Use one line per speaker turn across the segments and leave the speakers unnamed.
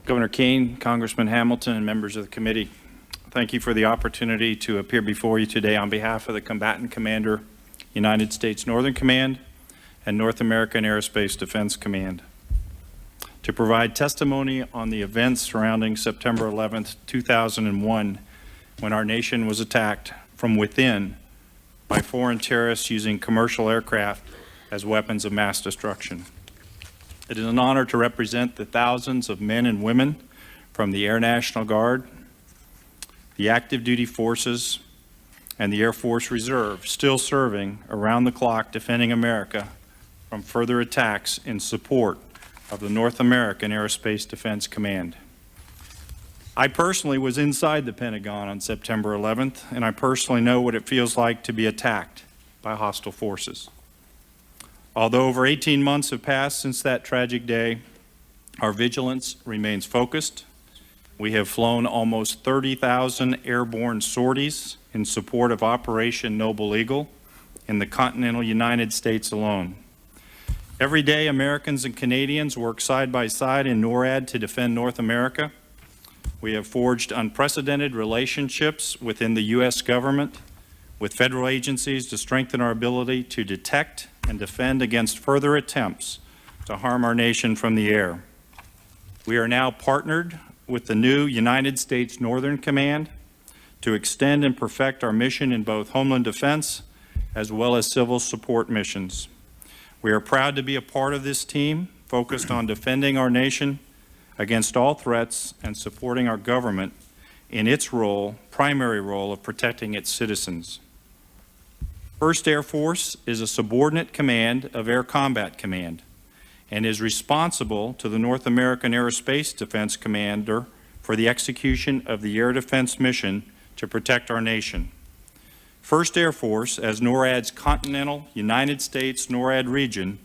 Governor Keane, Congressman Hamilton, and members of the committee, thank you for the opportunity to appear before you today on behalf of the Combatant Commander, United States Northern Command, and North American Aerospace Defense Command, to provide testimony on the events surrounding September 11th, 2001, when our nation was attacked from within by foreign terrorists using commercial aircraft as weapons of mass destruction. It is an honor to represent the thousands of men and women from the Air National Guard, the active duty forces, and the Air Force Reserve still serving around the clock defending America from further attacks in support of the North American Aerospace Defense Command. I personally was inside the Pentagon on September 11th, and I personally know what it feels like to be attacked by hostile forces. Although over 18 months have passed since that tragic day, our vigilance remains focused. We have flown almost 30,000 airborne sorties in support of Operation Noble Eagle in the continental United States alone. Every day, Americans and Canadians work side by side in NORAD to defend North America. We have forged unprecedented relationships within the U.S. government with federal agencies to strengthen our ability to detect and defend against further attempts to harm our nation from the air. We are now partnered with the new United States Northern Command to extend and perfect our mission in both homeland defense as well as civil support missions. We are proud to be a part of this team focused on defending our nation against all threats and supporting our government in its primary role of protecting its citizens. 1st Air Force is a subordinate command of Air Combat Command and is responsible to the North American Aerospace Defense Commander for the execution of the air defense mission to protect our nation. 1st Air Force, as NORAD's continental United States NORAD region,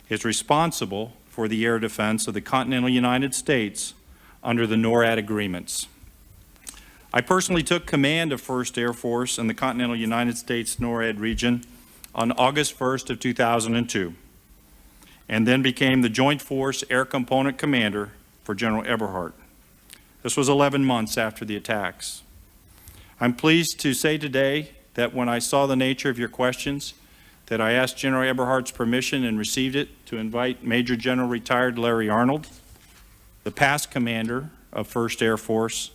is responsible for the air defense of the continental United States under the NORAD agreements. I personally took command of 1st Air Force in the continental United States NORAD region on August 1st of 2002, and then became the Joint Force Air Component Commander for General Eberhart. This was 11 months after the attacks. I'm pleased to say today that when I saw the nature of your questions, that I asked General Eberhart's permission and received it to invite Major General retired Larry Arnold, the past commander of 1st Air Force,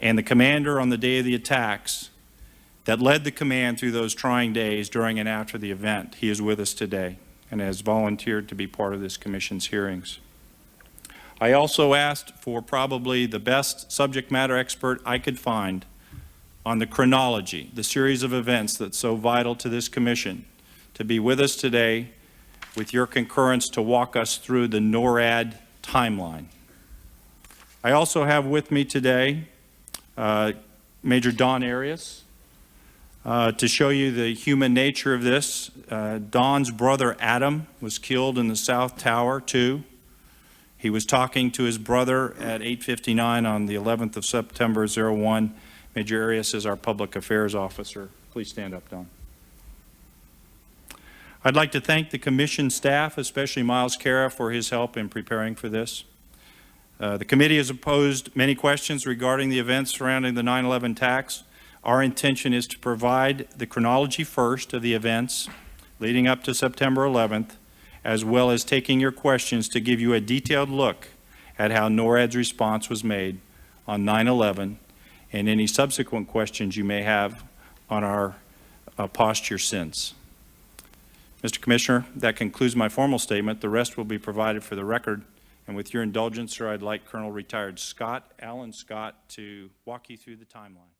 and the commander on the day of the attacks that led the command through those trying days during and after the event. He is with us today and has volunteered to be part of this commission's hearings. I also asked for probably the best subject matter expert I could find on the chronology, the series of events that's so vital to this commission, to be with us today with your concurrence to walk us through the NORAD timeline. I also have with me today Major Don Arias to show you the human nature of this. Don's brother Adam was killed in the South Tower too. He was talking to his brother at 8:59 on the 11th of September 01. Major Arias is our public affairs officer. Please stand up, Don. I'd like to thank the commission staff, especially Miles Cara, for his help in preparing for this. The committee has posed many questions regarding the events surrounding the 9/11 attacks. Our intention is to provide the chronology first of the events leading up to September 11th, as well as taking your questions to give you a detailed look at how NORAD's response was made on 9/11 and any subsequent questions you may have on our posture since. Mr. Commissioner, that concludes my formal statement. The rest will be provided for the record. And with your indulgence, sir, I'd like Colonel Retired Alan Scott to walk you through the timeline.